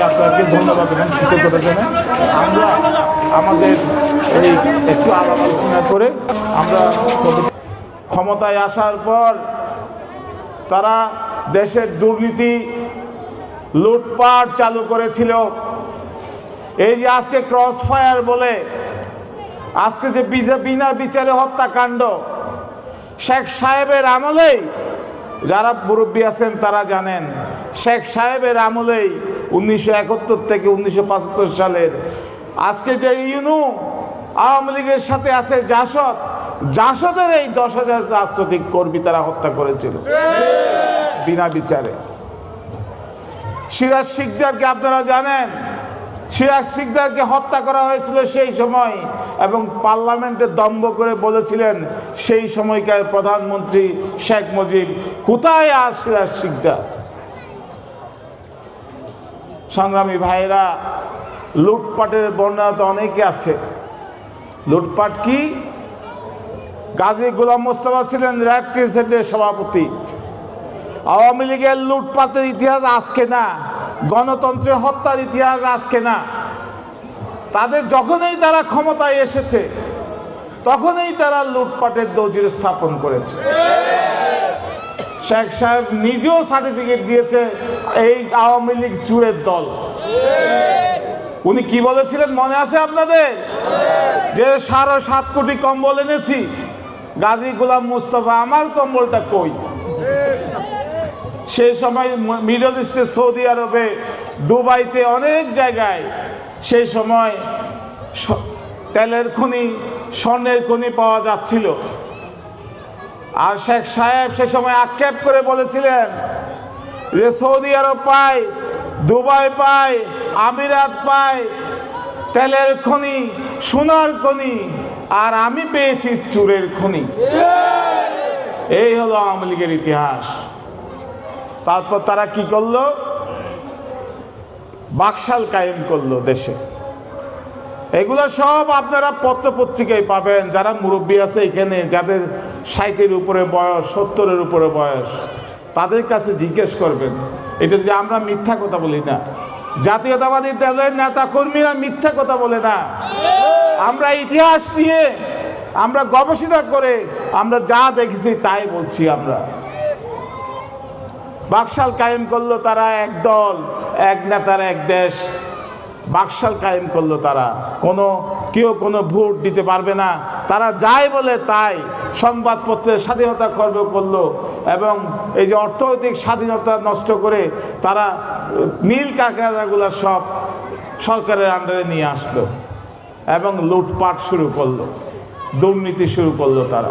আপনাকে ধন্যবাদ এবং কৃতজ্ঞতা জানাই। আমরা আমাদের এই একটু আলাপ আলোচনা করে আমরা ক্ষমতায় আসার পর তারা দেশের দুর্নীতি লুটপাট চালু করেছিল। এই যে আজকে ক্রস ফায়ার বলে আজকে যে বিনা বিচারে হত্যাকাণ্ড, শেখ সাহেবের আমলেই, যারা মুরব্বী আছেন তারা জানেন, শেখ সাহেবের আমলেই 1971 থেকে 1975 সালের আজকে যে ইউনু আওয়ামী লীগের সাথে আছে জাসদের এই 10,000 রাজনৈতিক কর্মী তারা হত্যা করেছিল বিনা বিচারে। সিরাজ শিকদারকে আপনারা জানেন, সিরাজ শিকদারকে হত্যা করা হয়েছিল সেই সময়, এবং পার্লামেন্টে দম্ভ করে বলেছিলেন সেই সময়কার প্রধানমন্ত্রী শেখ মুজিব, কোথায় আজ সিরাজ শিকদার? সংগ্রামী ভাইরা, লুটপাটের বর্ণনা তো অনেকে আছে। লুটপাট কি? গাজী গোলাম মোস্তফা ছিলেন রেড ক্রিসেন্টের সভাপতি। আওয়ামী লীগের লুটপাটের ইতিহাস আজকে না, গণতন্ত্রের হত্যার ইতিহাস আজকে না। তাদের যখনই তারা ক্ষমতায় এসেছে তখনই তারা লুটপাটের নজির স্থাপন করেছে। শেখ সাহেব নিজেও সার্টিফিকেট দিয়েছে এই আওয়ামী লীগ চুরের দল। উনি কি বলেছিলেন মনে আছে আপনাদের? যে 7.5 কোটি কম্বল এনেছি, গাজী গোলাম মোস্তফা আমার কম্বলটা কই? সেই সময় মিডল ইস্টে, সৌদি আরবে, দুবাইতে, অনেক জায়গায় সেই সময় তেলের খনি, স্বর্ণের খনি পাওয়া যাচ্ছিল। আর শেখ সাহেব সে সময় আক্ষেপ করে বলেছিলেন যে সৌদি আরব পায়, দুবাই পায়, আমিরাত পায় তেলের খনি, সোনার খনি, আর আমি পেয়েছি চুরের খনি। এই হলো আওয়ামী লীগের ইতিহাস। তারপর তারা কি করলো? বাকশাল কায়েম করলো দেশে। এগুলো সব আপনারা পত্রপত্রিকায় পাবেন। যারা মুরব্বী আছে এখানে, যাদের 60-এর উপরে বয়স, 70-এর উপরে বয়স, তাদের কাছে জিজ্ঞেস করবেন। এটা যে আমরা মিথ্যা কথা বলি না, জাতীয়তাবাদী দলের নেতা কর্মীরা মিথ্যা কথা বলে না। আমরা ইতিহাস নিয়ে, আমরা গবেষণা করে আমরা যা দেখেছি তাই বলছি। আমরা বাকশাল কায়েম করলো তারা, এক দল, এক নেতার এক দেশ। বাকশাল কায়েম করলো তারা। কেউ কোনো ভোট দিতে পারবে না, তারা যাই বলে তাই। সংবাদপত্রের স্বাধীনতা খর্ব করলো, এবং এই যে অর্থনৈতিক স্বাধীনতা নষ্ট করে তারা মিল কারখানাগুলো সব সরকারের আন্ডারে নিয়ে আসলো এবং লুটপাট শুরু করলো, দুর্নীতি শুরু করলো তারা।